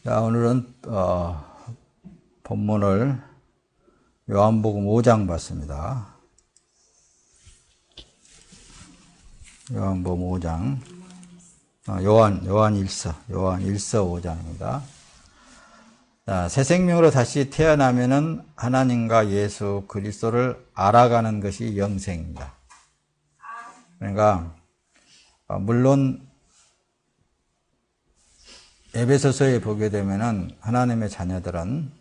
자, 오늘은 본문을 요한복음 5장 봤습니다. 요한복음 5장, 요한 1서 5장입니다. 자, 새 생명으로 다시 태어나면은 하나님과 예수 그리스도를 알아가는 것이 영생입니다. 그러니까 물론 에베소서에 보게 되면은 하나님의 자녀들은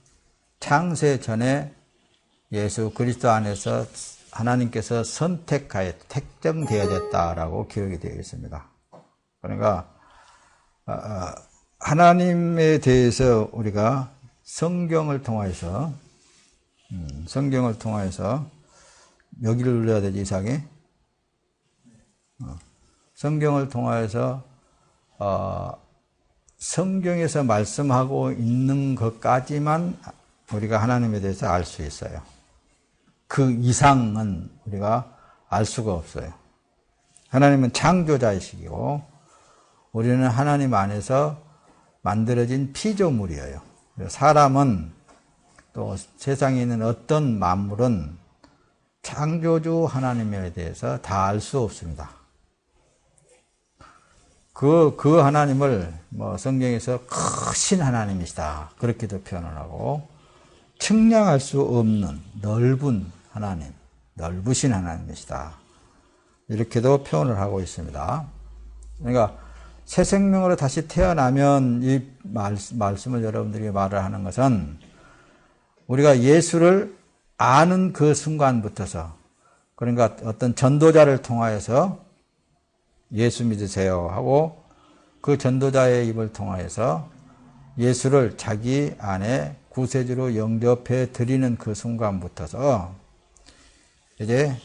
창세 전에 예수 그리스도 안에서 하나님께서 선택하여 택정되어졌다라고 기록이 되어 있습니다. 그러니까 하나님에 대해서 우리가 성경을 통해서 여기를 눌러야 되지, 이상이? 성경을 통해서 성경에서 말씀하고 있는 것까지만 우리가 하나님에 대해서 알 수 있어요. 그 이상은 우리가 알 수가 없어요. 하나님은 창조자이시고 우리는 하나님 안에서 만들어진 피조물이에요. 사람은 또 세상에 있는 어떤 만물은 창조주 하나님에 대해서 다 알 수 없습니다. 그 하나님을 성경에서 크신 하나님이시다 그렇게도 표현을 하고, 측량할 수 없는 넓은 하나님, 넓으신 하나님이시다 이렇게도 표현을 하고 있습니다. 그러니까 새 생명으로 다시 태어나면 이 말씀을 여러분들이 말을 하는 것은 우리가 예수를 아는 그 순간부터서, 그러니까 어떤 전도자를 통하여서 예수 믿으세요 하고 그 전도자의 입을 통하여서 예수를 자기 안에 구세주로 영접해 드리는 그 순간부터서 이제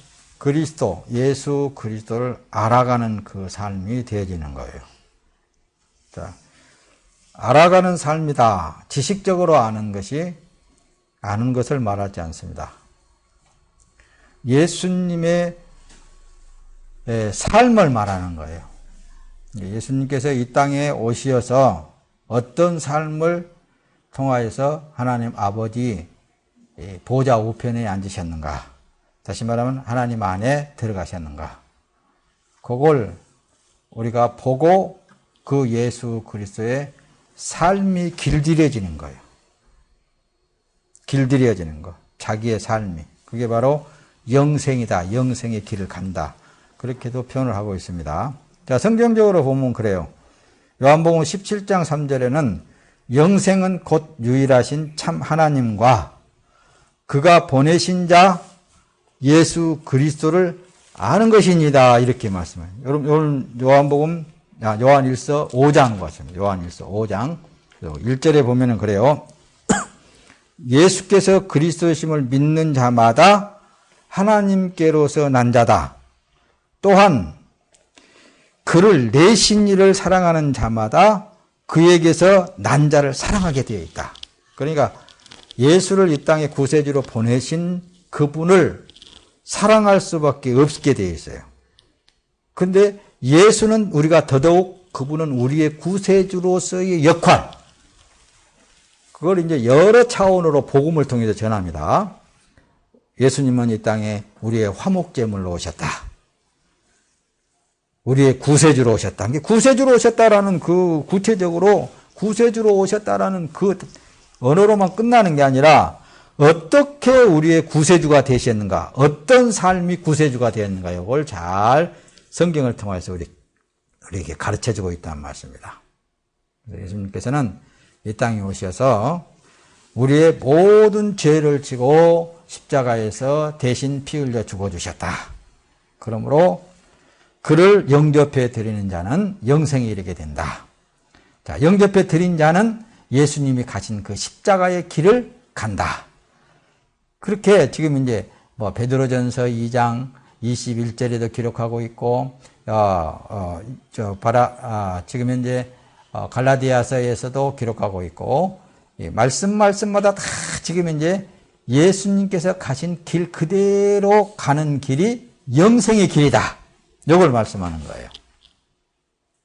예수 그리스도를 알아가는 그 삶이 되어지는 거예요. 자, 알아가는 삶이다. 지식적으로 아는 것을 말하지 않습니다. 예수님의 삶을 말하는 거예요. 예수님께서 이 땅에 오셔서 어떤 삶을 통하여서 하나님 아버지 보좌 우편에 앉으셨는가, 다시 말하면 하나님 안에 들어가셨는가, 그걸 우리가 보고 그 예수 그리스도의 삶이 길들여지는 거예요. 길들여지는 거, 자기의 삶이, 그게 바로 영생이다, 영생의 길을 간다 그렇게도 표현을 하고 있습니다. 자, 성경적으로 보면 그래요. 요한복음 17장 3절에는 영생은 곧 유일하신 참 하나님과 그가 보내신 자 예수 그리스도를 아는 것입니다 이렇게 말씀해요. 여러분 요한 1서 5장 봤습니다. 요한 1서 5장 1절에 보면은 그래요. 예수께서 그리스도심을 믿는 자마다 하나님께로서 난 자다. 또한 그를 내신 이를 사랑하는 자마다 그에게서 난 자를 사랑하게 되어 있다. 그러니까 예수를 이 땅에 구세주로 보내신 그분을 사랑할 수밖에 없게 되어 있어요. 근데 예수는 우리가 더더욱 그분은 우리의 구세주로서의 역할, 그걸 이제 여러 차원으로 복음을 통해서 전합니다. 예수님은 이 땅에 우리의 화목제물로 오셨다. 우리의 구세주로 오셨다. 구세주로 오셨다라는 그 구체적으로 구세주로 오셨다라는 그 언어로만 끝나는 게 아니라 어떻게 우리의 구세주가 되셨는가, 어떤 삶이 구세주가 되었는가, 이걸 잘 성경을 통해서 우리에게 가르쳐주고 있다는 말씀입니다. 그래서 예수님께서는 이 땅에 오셔서 우리의 모든 죄를 지고 십자가에서 대신 피 흘려 죽어주셨다. 그러므로 그를 영접해 드리는 자는 영생에 이르게 된다. 자, 영접해 드린 자는 예수님이 가신 그 십자가의 길을 간다. 그렇게 지금 이제 베드로전서 2장 21절에도 기록하고 있고, 지금 현재 갈라디아서에서도 기록하고 있고, 말씀마다 다 지금 이제 예수님께서 가신 길 그대로 가는 길이 영생의 길이다. 이걸 말씀하는 거예요.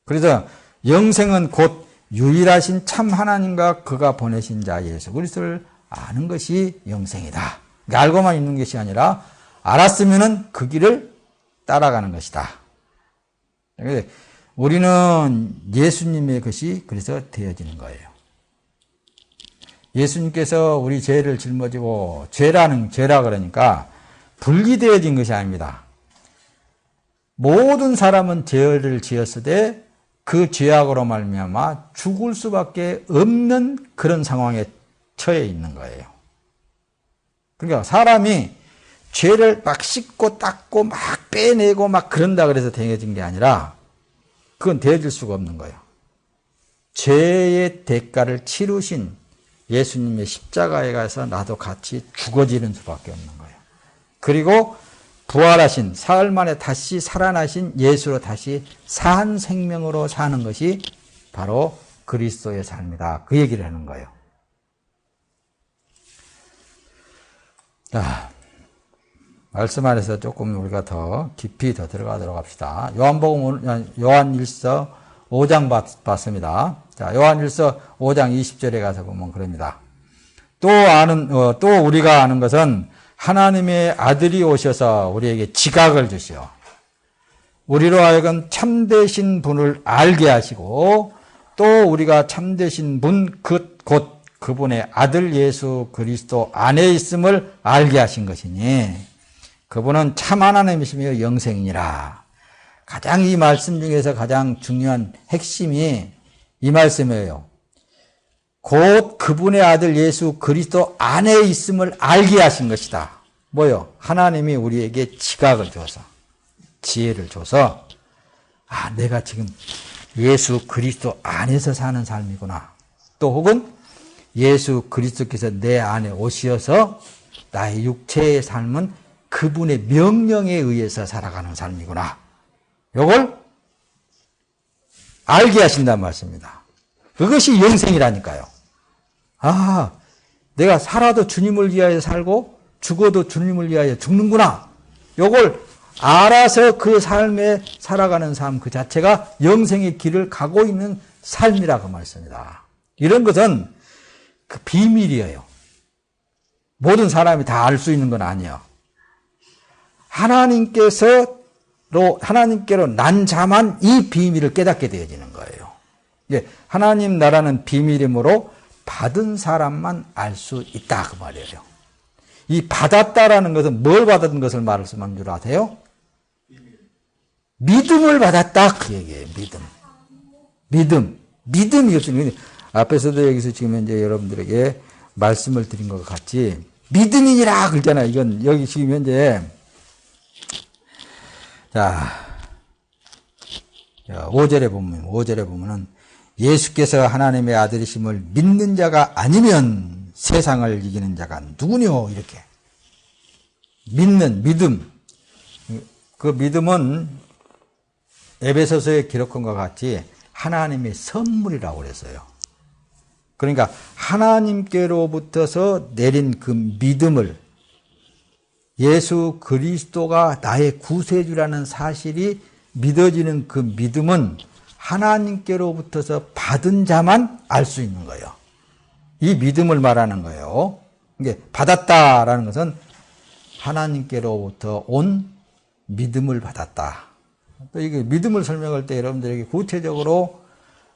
그래서 영생은 곧 유일하신 참 하나님과 그가 보내신 자 예수 그리스도를 아는 것이 영생이다. 알고만 있는 것이 아니라 알았으면은 그 길을 따라가는 것이다. 우리는 예수님의 것이 그래서 되어지는 거예요. 예수님께서 우리 죄를 짊어지고 죄라 그러니까 분리되어진 것이 아닙니다. 모든 사람은 죄를 지었으되 그 죄악으로 말미암아 죽을 수밖에 없는 그런 상황에 처해 있는 거예요. 그러니까 사람이 죄를 막 씻고 닦고 막 빼내고 막 그런다 그래서 되어진 게 아니라 그건 되어질 수가 없는 거예요. 죄의 대가를 치르신 예수님의 십자가에 가서 나도 같이 죽어지는 수밖에 없는 거예요. 그리고 부활하신 사흘 만에 다시 살아나신 예수로 다시 산 생명으로 사는 것이 바로 그리스도의 삶이다. 그 얘기를 하는 거예요. 자, 말씀 안에서 조금 우리가 더 깊이 더 들어가도록 합시다. 요한일서 5장 봤습니다. 자, 요한일서 5장 20절에 가서 보면 그럽니다. 또 우리가 아는 것은 하나님의 아들이 오셔서 우리에게 지각을 주시어 우리로 하여금 참되신 분을 알게 하시고 또 우리가 참되신 분 곧 그분의 아들 예수 그리스도 안에 있음을 알게 하신 것이니 그분은 참 하나님이시며 영생이니라. 가장 이 말씀 중에서 가장 중요한 핵심이 이 말씀이에요. 곧 그분의 아들 예수 그리스도 안에 있음을 알게 하신 것이다. 뭐요? 하나님이 우리에게 지각을 줘서 지혜를 줘서 내가 지금 예수 그리스도 안에서 사는 삶이구나. 또 혹은 예수 그리스도께서 내 안에 오시어서 나의 육체의 삶은 그분의 명령에 의해서 살아가는 삶이구나. 이걸 알게 하신다는 말씀입니다. 그것이 영생이라니까요. 내가 살아도 주님을 위하여 살고 죽어도 주님을 위하여 죽는구나. 이걸 알아서 그 삶에 살아가는 삶 그 자체가 영생의 길을 가고 있는 삶이라고 말씀입니다. 이런 것은 그 비밀이에요. 모든 사람이 다 알 수 있는 건 아니에요. 하나님께로 난 자만 이 비밀을 깨닫게 되어지는 거예요. 하나님 나라는 비밀이므로 받은 사람만 알 수 있다 그 말이에요. 이 받았다라는 것은 뭘 받은 것을 말씀한 줄 아세요? 믿음을 받았다 그 얘기예요. 믿음이 없으면 앞에서도 여기서 지금 현재 여러분들에게 말씀을 드린 것 같이 믿음이니라 그러잖아요. 이건 여기 지금 현재 자 5절에 보면은 예수께서 하나님의 아들이심을 믿는 자가 아니면 세상을 이기는 자가 누구뇨? 이렇게 믿음 그 믿음은 에베소서에 기록한 것 같이 하나님의 선물이라고 그랬어요. 그러니까 하나님께로부터서 내린 그 믿음을 예수 그리스도가 나의 구세주라는 사실이 믿어지는 그 믿음은 하나님께로부터서 받은 자만 알 수 있는 거예요. 이 믿음을 말하는 거예요. 이게 받았다라는 것은 하나님께로부터 온 믿음을 받았다. 또 이게 믿음을 설명할 때 여러분들에게 구체적으로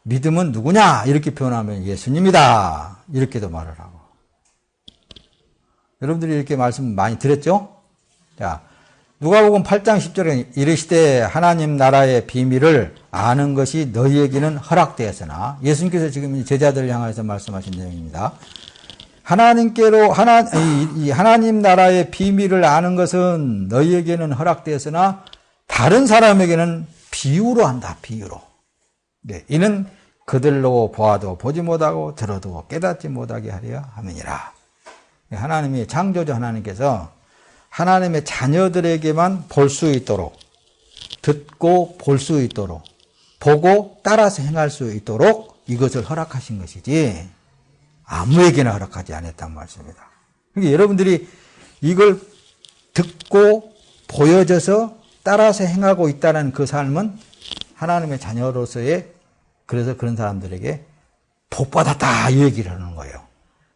믿음은 누구냐 이렇게 표현하면 예수님이다 이렇게도 말을 하고 여러분들이 이렇게 말씀 많이 들었죠? 자, 누가복음 8장 10절에 이르시되 하나님 나라의 비밀을 아는 것이 너희에게는 허락되었으나 예수님께서 지금 제자들을 향해서 말씀하신 내용입니다. 하나님 나라의 비밀을 아는 것은 너희에게는 허락되었으나 다른 사람에게는 비유로 한다. 비유로. 네, 이는 그들로 보아도 보지 못하고 들어도 깨닫지 못하게 하려 함이니라. 하나님이 창조주 하나님께서 하나님의 자녀들에게만 볼 수 있도록 듣고 볼 수 있도록 보고 따라서 행할 수 있도록 이것을 허락하신 것이지 아무에게나 허락하지 않았단 말씀입니다. 그러니까 여러분들이 이걸 듣고 보여져서 따라서 행하고 있다는 그 삶은 하나님의 자녀로서의 그래서 그런 사람들에게 복 받았다 이 얘기를 하는 거예요.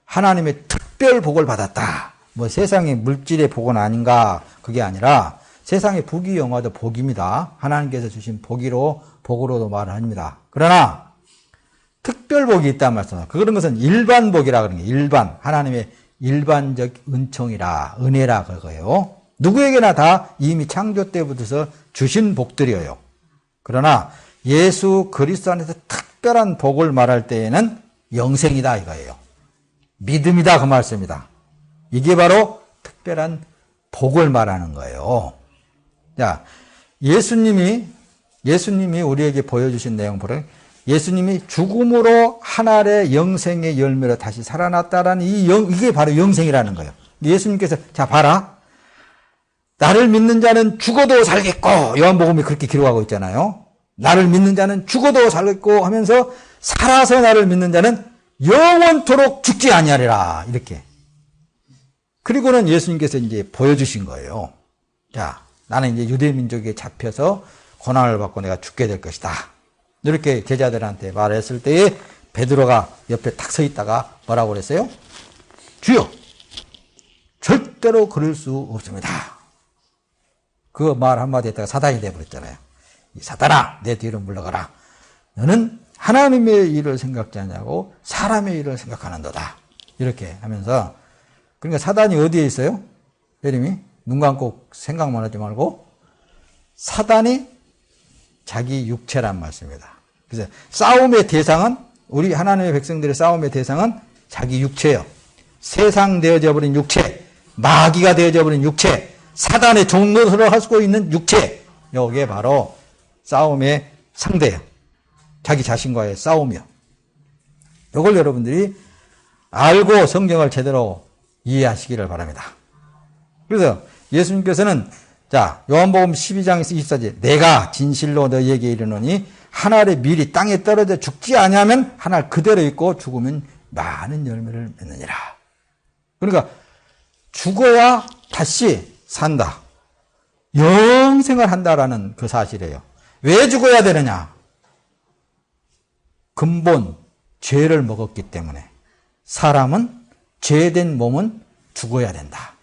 하나님의 특별 복을 받았다. 뭐 세상의 물질의 복은 아닌가 그게 아니라 세상의 복이 영화도 복입니다. 하나님께서 주신 복으로도 말을 합니다. 그러나 특별 복이 있다는 말씀은 그런 것은 일반 복이라 그러는 거예요. 일반 하나님의 일반적 은총이라 은혜라 그거예요. 누구에게나 다 이미 창조 때부터 주신 복들이에요. 그러나 예수 그리스도 안에서 특별한 복을 말할 때에는 영생이다 이거예요. 믿음이다 그 말씀입니다. 이게 바로 특별한 복을 말하는 거예요. 자, 예수님이 우리에게 보여주신 내용 보라. 예수님이 죽음으로 하늘의 영생의 열매로 다시 살아났다라는 이게 바로 영생이라는 거예요. 예수님께서 자 봐라. 나를 믿는 자는 죽어도 살겠고 요한복음이 그렇게 기록하고 있잖아요. 나를 믿는 자는 죽어도 살겠고 하면서 살아서 나를 믿는 자는 영원토록 죽지 아니하리라 이렇게. 그리고는 예수님께서 이제 보여주신 거예요. 자, 나는 이제 유대 민족에 잡혀서 고난을 받고 내가 죽게 될 것이다. 이렇게 제자들한테 말했을 때에 베드로가 옆에 탁 서 있다가 뭐라고 그랬어요? 주여, 절대로 그럴 수 없습니다. 그 말 한마디 했다가 사단이 돼버렸잖아요. 이 사단아, 내 뒤로 물러가라. 너는 하나님의 일을 생각지 않냐고 사람의 일을 생각하는도다. 이렇게 하면서 그러니까 사단이 어디에 있어요? 예림이 눈 감고 생각만 하지 말고 사단이 자기 육체란 말씀입니다. 그래서 싸움의 대상은 우리 하나님의 백성들의 싸움의 대상은 자기 육체예요. 세상 되어져 버린 육체, 마귀가 되어져 버린 육체, 사단의 종노릇을 할 수 있는 육체. 이게 바로 싸움의 상대예요. 자기 자신과의 싸움이요. 이걸 여러분들이 알고 성경을 제대로 이해하시기를 바랍니다. 그래서 예수님께서는 자 요한복음 12장 24절 내가 진실로 너희에게 이르노니 한 알의 밀이 땅에 떨어져 죽지 아니하면 한 알 그대로 있고 죽으면 많은 열매를 맺느니라. 그러니까 죽어야 다시 산다. 영생을 한다라는 그 사실이에요. 왜 죽어야 되느냐? 근본 죄를 먹었기 때문에 사람은 죄된 몸은 죽어야 된다.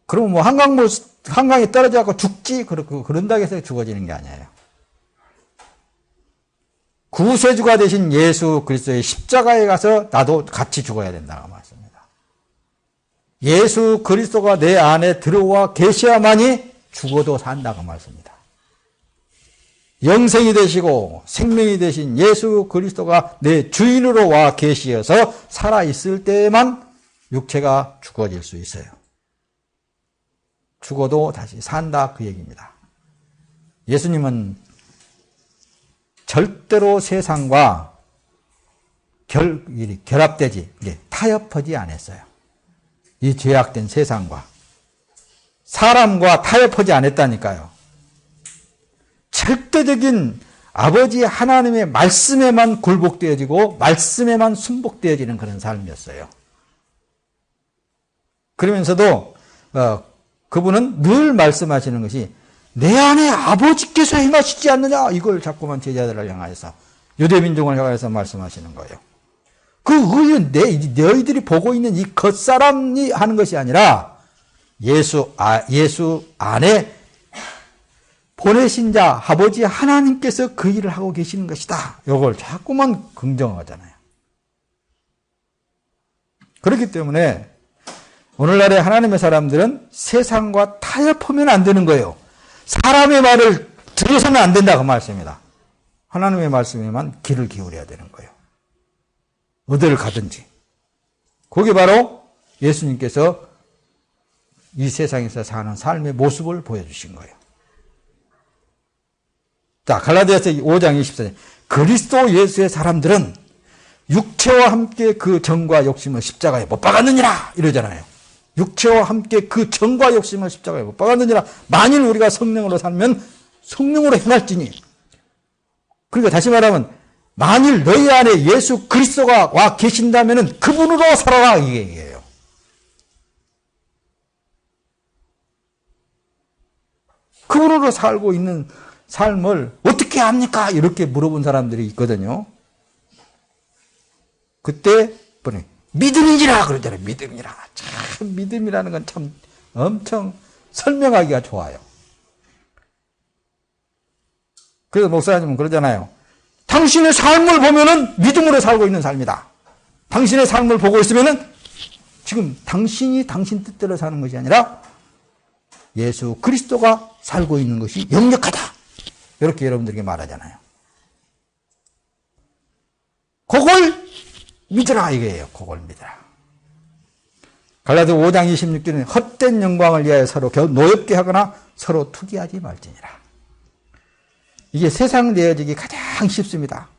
그러면 뭐 한강에 떨어져 갖고 죽지 그런다고 해서 죽어지는 게 아니에요. 구세주가 되신 예수 그리스도의 십자가에 가서 나도 같이 죽어야 된다고 말씀입니다. 예수 그리스도가 내 안에 들어와 계셔야만이 죽어도 산다고 말씀입니다. 영생이 되시고 생명이 되신 예수 그리스도가 내 주인으로 와 계시어서 살아있을 때에만 육체가 죽어질 수 있어요. 죽어도 다시 산다 그 얘기입니다. 예수님은 절대로 세상과 결합되지 타협하지 않았어요. 이 죄악된 세상과 사람과 타협하지 않았다니까요. 절대적인 아버지 하나님의 말씀에만 굴복되어지고 말씀에만 순복되어지는 그런 삶이었어요. 그러면서도 그분은 늘 말씀하시는 것이 내 안에 아버지께서 행하시지 않느냐 이걸 자꾸만 제자들을 향하여서 유대민족을 향하여서 말씀하시는 거예요. 그 의은 너희들이 보고 있는 이 겉사람이 하는 것이 아니라 예수 안에 보내신 자 아버지 하나님께서 그 일을 하고 계시는 것이다. 이걸 자꾸만 긍정하잖아요. 그렇기 때문에 오늘날의 하나님의 사람들은 세상과 타협하면 안 되는 거예요. 사람의 말을 들어서는 안 된다 그 말씀입니다. 하나님의 말씀에만 귀를 기울여야 되는 거예요. 어디를 가든지. 그게 바로 예수님께서 이 세상에서 사는 삶의 모습을 보여주신 거예요. 자, 갈라디아서 5장 24절. 그리스도 예수의 사람들은 육체와 함께 그 정과 욕심을 십자가에 못 박았느니라 이러잖아요. 육체와 함께 그 정과 욕심을 십자가에 못 박았느니라. 만일 우리가 성령으로 살면 성령으로 행할지니. 그러니까 다시 말하면 만일 너희 안에 예수 그리스도가 와 계신다면 그분으로 살아라 이 얘기예요. 그분으로 살고 있는 삶을 어떻게 합니까? 이렇게 물어본 사람들이 있거든요. 그때 믿음이니라 그러잖아요. 믿음이라. 참 믿음이라는 건 참 엄청 설명하기가 좋아요. 그래서 목사님은 그러잖아요. 당신의 삶을 보면은 믿음으로 살고 있는 삶이다. 당신의 삶을 보고 있으면은 지금 당신이 당신 뜻대로 사는 것이 아니라 예수 그리스도가 살고 있는 것이 역력하다. 이렇게 여러분들에게 말하잖아요. 그걸 믿으라 이거예요. 그걸 믿으라. 갈라디아 5장 26절에는 헛된 영광을 위하여 서로 노엽게 하거나 서로 투기하지 말지니라. 이게 세상 내어지기 가장 쉽습니다.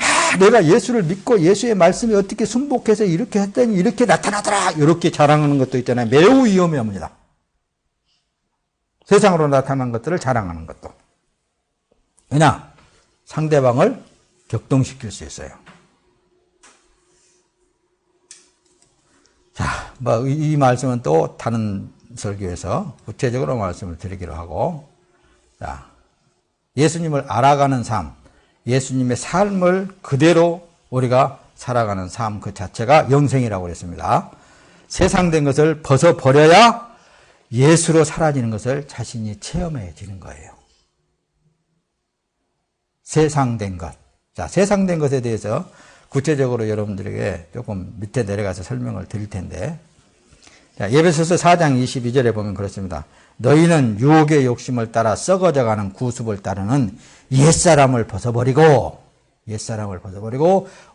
야, 내가 예수를 믿고 예수의 말씀이 어떻게 순복해서 이렇게 했더니 이렇게 나타나더라. 이렇게 자랑하는 것도 있잖아요. 매우 위험합니다. 세상으로 나타난 것들을 자랑하는 것도. 왜냐? 상대방을 격동시킬 수 있어요. 자, 이 말씀은 또 다른 설교에서 구체적으로 말씀을 드리기로 하고, 자, 예수님을 알아가는 삶, 예수님의 삶을 그대로 우리가 살아가는 삶 그 자체가 영생이라고 그랬습니다. 세상된 것을 벗어버려야 예수로 사라지는 것을 자신이 체험해지는 거예요. 세상된 것. 자, 세상된 것에 대해서 구체적으로 여러분들에게 조금 밑에 내려가서 설명을 드릴 텐데, 자, 에베소서 4장 22절에 보면 그렇습니다. 너희는 유혹의 욕심을 따라 썩어져가는 구습을 따르는 옛사람을 벗어버리고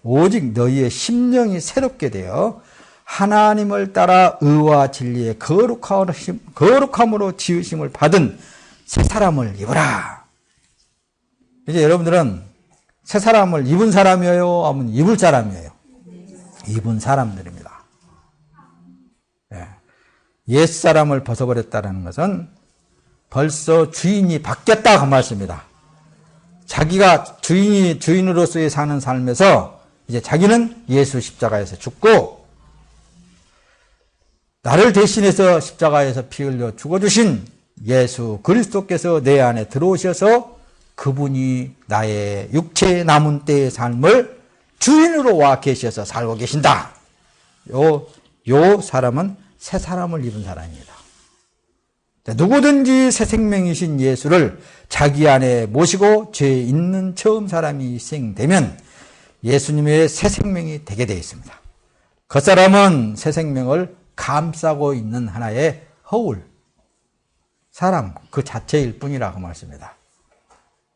오직 너희의 심령이 새롭게 되어 하나님을 따라 의와 진리의 거룩함으로 지으심을 받은 새 사람을 입으라. 이제 여러분들은 새 사람을 입은 사람이에요? 아니면 입을 사람이에요? 입은 사람들입니다. 네. 옛 사람을 벗어버렸다는 것은 벌써 주인이 바뀌었다 그 말씀입니다. 자기가 주인으로서의 사는 삶에서 이제 자기는 예수 십자가에서 죽고 나를 대신해서 십자가에서 피 흘려 죽어주신 예수 그리스도께서 내 안에 들어오셔서 그분이 나의 육체에 남은 때의 삶을 주인으로 와 계셔서 살고 계신다. 요 사람은 새 사람을 입은 사람입니다. 누구든지 새 생명이신 예수를 자기 안에 모시고 죄 있는 처음 사람이 생되면 예수님의 새 생명이 되게 되어 있습니다. 그 사람은 새 생명을 감싸고 있는 하나의 허울, 사람 그 자체일 뿐이라고 말씀입니다.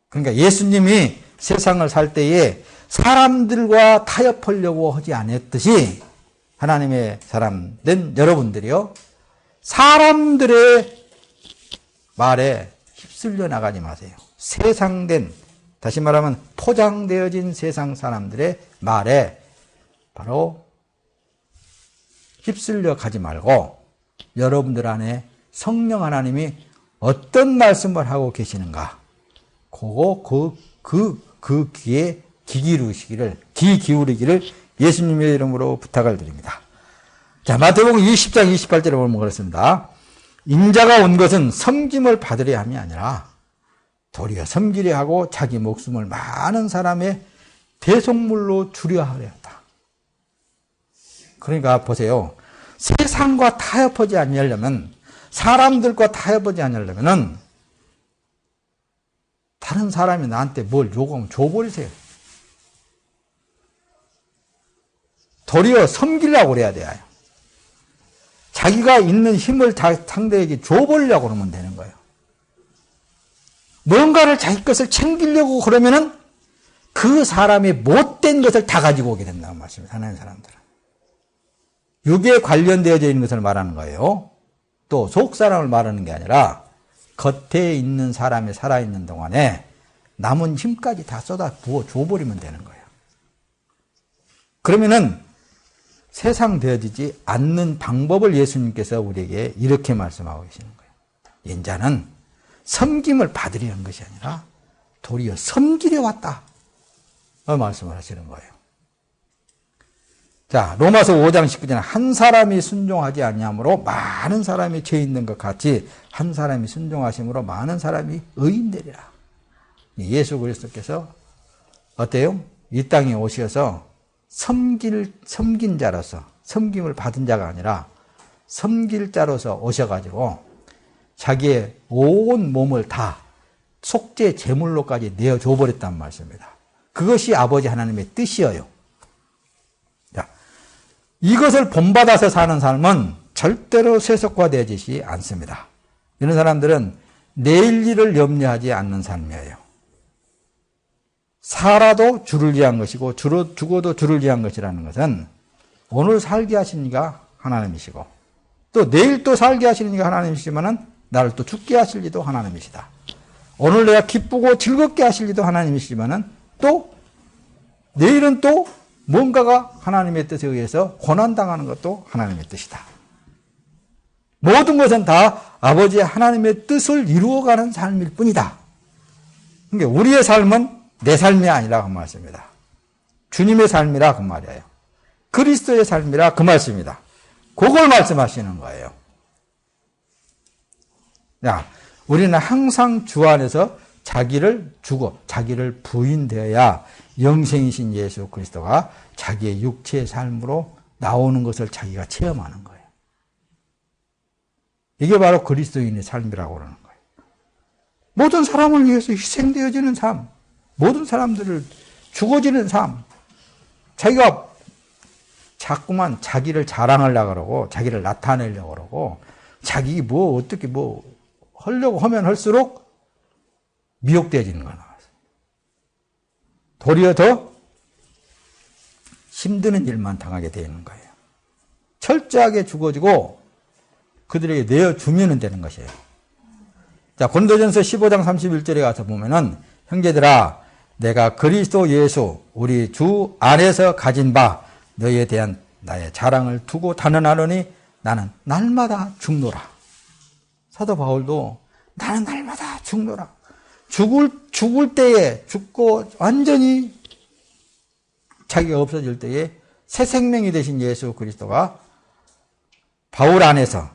그러니까 예수님이 세상을 살 때에 사람들과 타협하려고 하지 않았듯이 하나님의 사람 된 여러분들이요, 사람들의 말에 휩쓸려 나가지 마세요. 세상된, 다시 말하면 포장되어진 세상 사람들의 말에 바로 휩쓸려 가지 말고 여러분들 안에 성령 하나님이 어떤 말씀을 하고 계시는가, 그 귀에 귀 기울이기를 예수님의 이름으로 부탁을 드립니다. 자, 마태복음 20장 28절에 보면 그렇습니다. 인자가 온 것은 섬김을 받으려 함이 아니라 도리어 섬기려 하고 자기 목숨을 많은 사람의 대속물로 주려 하려 한다. 그러니까 보세요. 세상과 타협하지 않으려면, 사람들과 타협하지 않으려면 다른 사람이 나한테 뭘 요구하면 줘버리세요. 도리어 섬기려고 그래야 돼요. 자기가 있는 힘을 상대에게 줘버리려고 그러면 되는 거예요. 뭔가를 자기 것을 챙기려고 그러면은 그 사람이 못된 것을 다 가지고 오게 된다는 말씀입니다. 하나님 사람들은. 육에 관련되어져 있는 것을 말하는 거예요. 또 속 사람을 말하는 게 아니라 겉에 있는 사람이 살아있는 동안에 남은 힘까지 다 쏟아 부어 줘버리면 되는 거예요. 그러면은 세상 되어지지 않는 방법을 예수님께서 우리에게 이렇게 말씀하고 계시는 거예요. 인자는 섬김을 받으려 한 것이 아니라 도리어 섬기려 왔다 말씀을 하시는 거예요. 자, 로마서 5장 19절에 한 사람이 순종하지 아니함으로 많은 사람이 죄 있는 것 같이 한 사람이 순종하심으로 많은 사람이 의인 되리라. 예수 그리스도께서 어때요? 이 땅에 오셔서 섬긴 자로서, 섬김을 받은 자가 아니라 섬길 자로서 오셔가지고 자기의 온 몸을 다 속죄 제물로까지 내어줘 버렸단 말씀입니다. 그것이 아버지 하나님의 뜻이에요. 자, 이것을 본받아서 사는 삶은 절대로 세속화되지 않습니다. 이런 사람들은 내일 일을 염려하지 않는 삶이에요. 살아도 주를 위한 것이고 죽어도 주를 위한 것이라는 것은 오늘 살게 하신 이가 하나님이시고 또 내일 또 살게 하시는 이가 하나님이시지만은 나를 또 죽게 하실 이도 하나님이시다. 오늘 내가 기쁘고 즐겁게 하실 이도 하나님이시지만은 또 내일은 또 뭔가가 하나님의 뜻에 의해서 고난당하는 것도 하나님의 뜻이다. 모든 것은 다 아버지 하나님의 뜻을 이루어가는 삶일 뿐이다. 그러니까 우리의 삶은 내 삶이 아니라 그 말씀입니다. 주님의 삶이라 그 말이에요. 그리스도의 삶이라 그 말씀입니다. 그걸 말씀하시는 거예요. 자, 우리는 항상 주 안에서 자기를 주고 자기를 부인되어야 영생이신 예수 그리스도가 자기의 육체의 삶으로 나오는 것을 자기가 체험하는 거예요. 이게 바로 그리스도인의 삶이라고 그러는 거예요. 모든 사람을 위해서 희생되어지는 삶, 모든 사람들을 죽어지는 삶, 자기가 자꾸만 자기를 자랑하려고 그러고 자기를 나타내려고 그러고 자기 어떻게 하려고 하면 할수록 미혹되어지는 거예요. 도리어 더 힘드는 일만 당하게 되는 거예요. 철저하게 죽어지고 그들에게 내어주면 되는 것이에요. 자, 고린도전서 15장 31절에 가서 보면은 형제들아 내가 그리스도 예수 우리 주 안에서 가진 바 너희에 대한 나의 자랑을 두고 단언하노니 나는 날마다 죽노라. 사도 바울도 나는 날마다 죽노라. 죽을 때에 죽고 완전히 자기가 없어질 때에 새 생명이 되신 예수 그리스도가 바울 안에서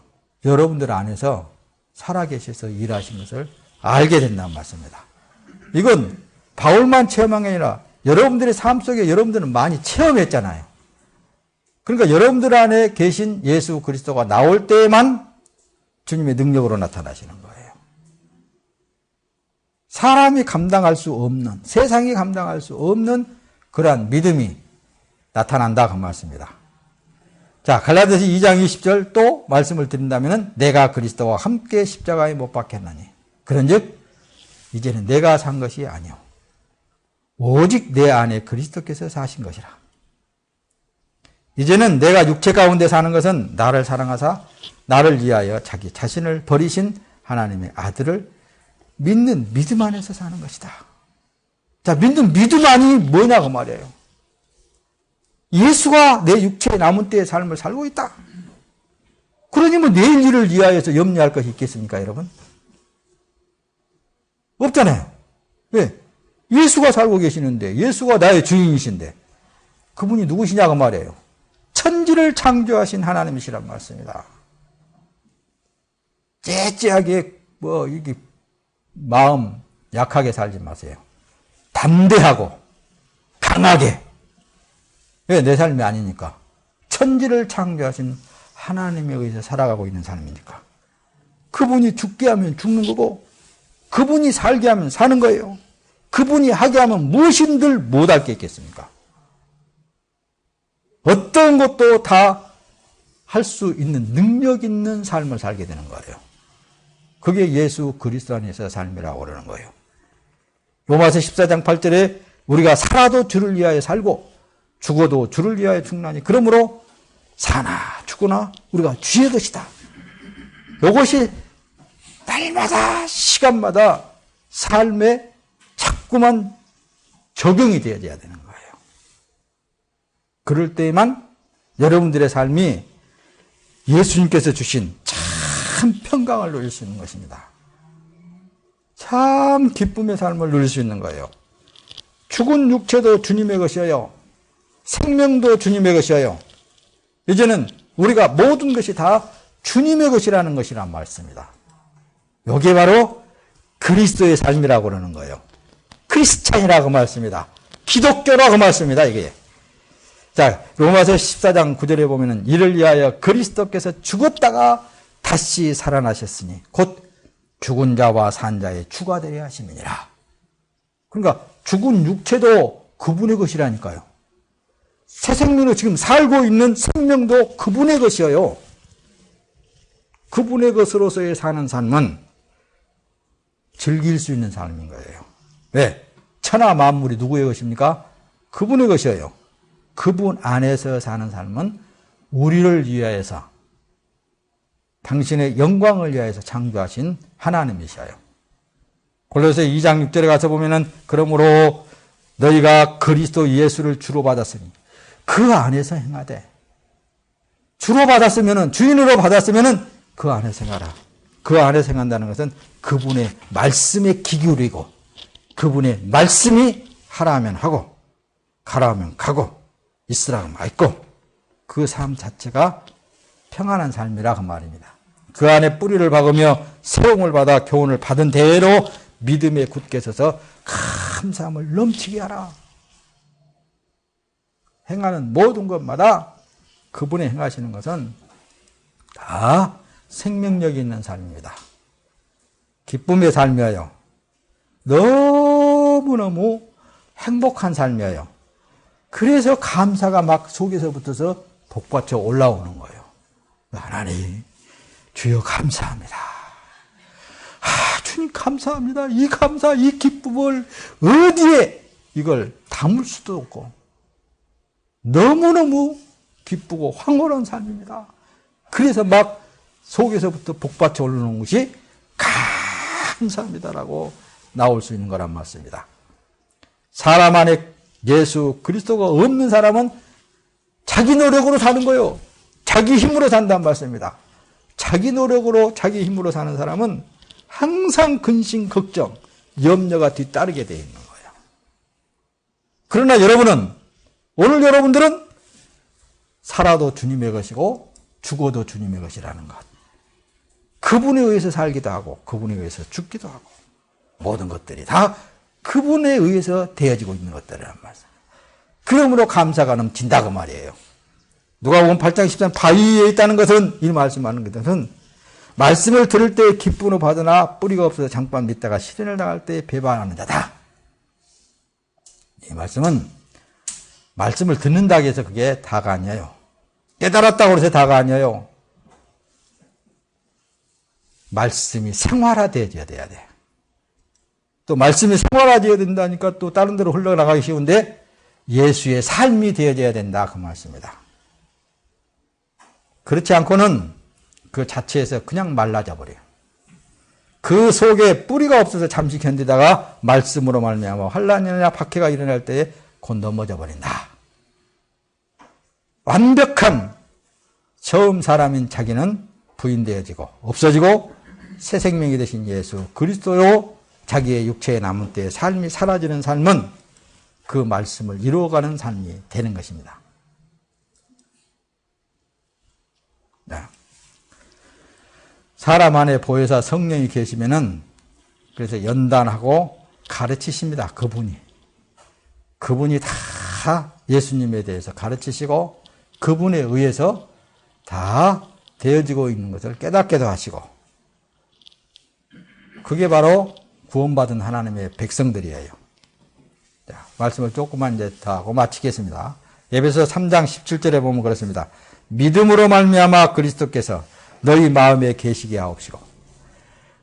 여러분들 안에서 살아계셔서 일하신 것을 알게 된다는 말씀입니다. 이건 바울만 체험한 게 아니라 여러분들의 삶 속에 여러분들은 많이 체험했잖아요. 그러니까 여러분들 안에 계신 예수 그리스도가 나올 때에만 주님의 능력으로 나타나시는 거예요. 사람이 감당할 수 없는, 세상이 감당할 수 없는 그러한 믿음이 나타난다 그 말씀입니다. 자, 갈라디아서 2장 20절 또 말씀을 드린다면 내가 그리스도와 함께 십자가에 못 박혔나니 그런즉 이제는 내가 산 것이 아니오 오직 내 안에 그리스도께서 사신 것이라. 이제는 내가 육체 가운데 사는 것은 나를 사랑하사 나를 위하여 자기 자신을 버리신 하나님의 아들을 믿는 믿음 안에서 사는 것이다. 자, 믿는 믿음 안이 뭐냐고 말이에요. 예수가 내 육체의 남은 때의 삶을 살고 있다. 그러니 내일 일을 위하여서 염려할 것이 있겠습니까, 여러분? 없잖아요. 왜? 예수가 살고 계시는데, 예수가 나의 주인이신데, 그분이 누구시냐고 말이에요. 천지를 창조하신 하나님이시란 말씀입니다. 째째하게, 이게, 마음 약하게 살지 마세요. 담대하고, 강하게. 왜? 내 삶이 아니니까. 천지를 창조하신 하나님에 의해서 살아가고 있는 삶이니까. 그분이 죽게 하면 죽는 거고, 그분이 살게 하면 사는 거예요. 그분이 하게 하면 무엇인들 못할 게 있겠습니까? 어떤 것도 다 할 수 있는 능력 있는 삶을 살게 되는 거예요. 그게 예수 그리스도 안에서 삶이라고 그러는 거예요. 로마서 14장 8절에 우리가 살아도 주를 위하여 살고 죽어도 주를 위하여 죽나니 그러므로 사나 죽거나 우리가 주의 것이다. 이것이 날마다 시간마다 삶에 자꾸만 적용이 되어야 되는 거예요. 그럴 때에만 여러분들의 삶이 예수님께서 주신 참 평강을 누릴 수 있는 것입니다. 참 기쁨의 삶을 누릴 수 있는 거예요. 죽은 육체도 주님의 것이어요. 생명도 주님의 것이어요. 이제는 우리가 모든 것이 다 주님의 것이라는 것이란 말씀입니다. 이게 바로 그리스도의 삶이라고 그러는 거예요. 크리스찬이라고 말씀입니다. 기독교라고 말씀입니다. 이게. 자, 로마서 14장 9절에 보면은 이를 위하여 그리스도께서 죽었다가 다시 살아나셨으니 곧 죽은 자와 산 자의 주가 되려 하심이니라. 그러니까 죽은 육체도 그분의 것이라니까요. 새 생명으로 지금 살고 있는 생명도 그분의 것이에요. 그분의 것으로서의 사는 삶은 즐길 수 있는 삶인 거예요. 왜? 천하 만물이 누구의 것입니까? 그분의 것이에요. 그분 안에서 사는 삶은 우리를 위하여서 당신의 영광을 위하여서 창조하신 하나님이셔요. 골로새 2장 6절에 가서 보면은 그러므로 너희가 그리스도 예수를 주로 받았으니 그 안에서 행하되, 주로 받았으면은, 주인으로 받았으면은 그 안에서 행하라. 그 안에서 행한다는 것은 그분의 말씀에 귀 기울이고 그분의 말씀이 하라 하면 하고 가라 하면 가고 있으라 하면 있고, 그 삶 자체가 평안한 삶이라 그 말입니다. 그 안에 뿌리를 박으며 세움을 받아 교훈을 받은 대로 믿음에 굳게 서서 감사함을 넘치게 하라. 행하는 모든 것마다 그분이 행하시는 것은 다 생명력이 있는 삶입니다. 기쁨의 삶이에요. 너무너무 행복한 삶이에요. 그래서 감사가 막 속에서 붙어서 복받쳐 올라오는 거예요. 하나님, 주여 감사합니다. 주님 감사합니다. 이 감사, 이 기쁨을 어디에 이걸 담을 수도 없고 너무너무 기쁘고 황홀한 삶입니다. 그래서 막 속에서부터 복받쳐 오르는 것이 감사합니다라고 나올 수 있는 거란 말씀입니다. 사람 안에 예수 그리스도가 없는 사람은 자기 노력으로 사는 거예요. 자기 힘으로 산다는 말씀입니다. 자기 노력으로 자기 힘으로 사는 사람은 항상 근심, 걱정, 염려가 뒤따르게 되어 있는 거예요. 그러나 오늘 여러분들은 살아도 주님의 것이고 죽어도 주님의 것이라는 것. 그분에 의해서 살기도 하고 그분에 의해서 죽기도 하고 모든 것들이 다 그분에 의해서 되어지고 있는 것들이란 말씀. 그러므로 감사가 넘친다 그 말이에요. 누가복음 8장 13 바위에 있다는 것은, 이 말씀하는 것은 말씀을 들을 때 기쁨으로 받으나 뿌리가 없어서 잠깐 믿다가 시련을 당할 때 배반하는 자다. 이 말씀은 말씀을 듣는다고 해서 그게 다가 아니에요. 깨달았다고 해서 다가 아니에요. 말씀이 생활화되어야 돼야 돼. 또 말씀이 생활화되어야 된다니까 또 다른 데로 흘러나가기 쉬운데 예수의 삶이 되어져야 된다 그 말씀입니다. 그렇지 않고는 그 자체에서 그냥 말라져 버려요. 그 속에 뿌리가 없어서 잠시 견디다가 말씀으로 말미암아 환난이나 박해가 일어날 때에 곧 넘어져 버린다. 완벽한 처음 사람인 자기는 부인되어지고 없어지고 새 생명이 되신 예수 그리스도로 자기의 육체에 남은 때에 삶이 사라지는 삶은 그 말씀을 이루어가는 삶이 되는 것입니다. 네. 사람 안에 보혜사 성령이 계시면은 그래서 연단하고 가르치십니다. 그분이 다 예수님에 대해서 가르치시고 그분에 의해서 다 되어지고 있는 것을 깨닫게도 하시고, 그게 바로 구원받은 하나님의 백성들이에요. 자, 말씀을 조금만 이제 더 하고 마치겠습니다. 에베소 3장 17절에 보면 그렇습니다. 믿음으로 말미암아 그리스도께서 너희 마음에 계시게 하옵시고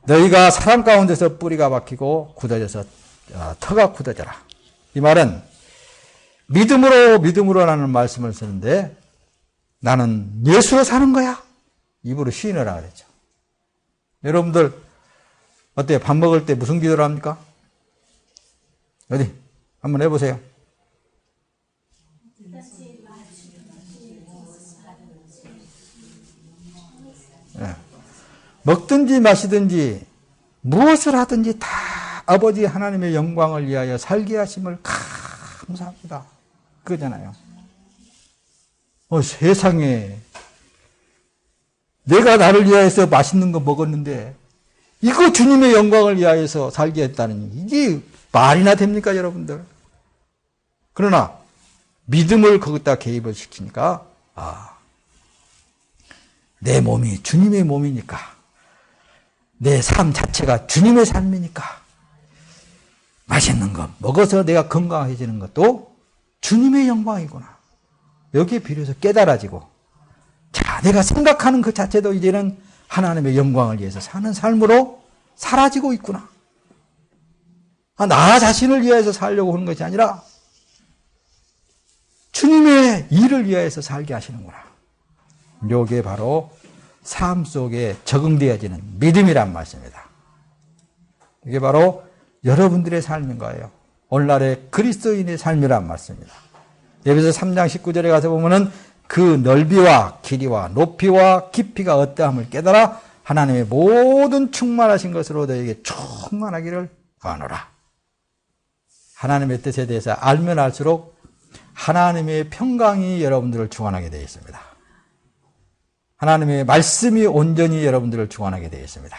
너희가 사람 가운데서 뿌리가 박히고 굳어져서 터가 굳어져라. 이 말은 믿음으로라는 말씀을 쓰는데 나는 예수로 사는 거야. 입으로 시인을 하라 그랬죠. 여러분들 어때요? 밥 먹을 때 무슨 기도를 합니까? 어디? 한번 해보세요. 네. 먹든지 마시든지 무엇을 하든지 다 아버지 하나님의 영광을 위하여 살게 하심을 감사합니다. 그거잖아요. 세상에 내가 나를 위하여서 맛있는 거 먹었는데 이거 주님의 영광을 위하여서 살게 했다는 이게 말이나 됩니까 여러분들? 그러나 믿음을 거기다 개입을 시키니까 내 몸이 주님의 몸이니까 내 삶 자체가 주님의 삶이니까 맛있는 것 먹어서 내가 건강해지는 것도 주님의 영광이구나. 여기에 비로소 깨달아지고 자, 내가 생각하는 그 자체도 이제는 하나님의 영광을 위해서 사는 삶으로 사라지고 있구나. 나 자신을 위해서 살려고 하는 것이 아니라 주님의 일을 위해서 살게 하시는구나. 이게 바로 삶 속에 적응되어지는 믿음이란 말씀입니다. 이게 바로 여러분들의 삶인 거예요. 오늘날의 그리스도인의 삶이란 말씀입니다. 에베소 3장 19절에 가서 보면은 그 넓이와 길이와 높이와 깊이가 어떠함을 깨달아 하나님의 모든 충만하신 것으로 너에게 충만하기를 구하노라. 하나님의 뜻에 대해서 알면 알수록 하나님의 평강이 여러분들을 주관하게 되어 있습니다. 하나님의 말씀이 온전히 여러분들을 주관하게 되어 있습니다.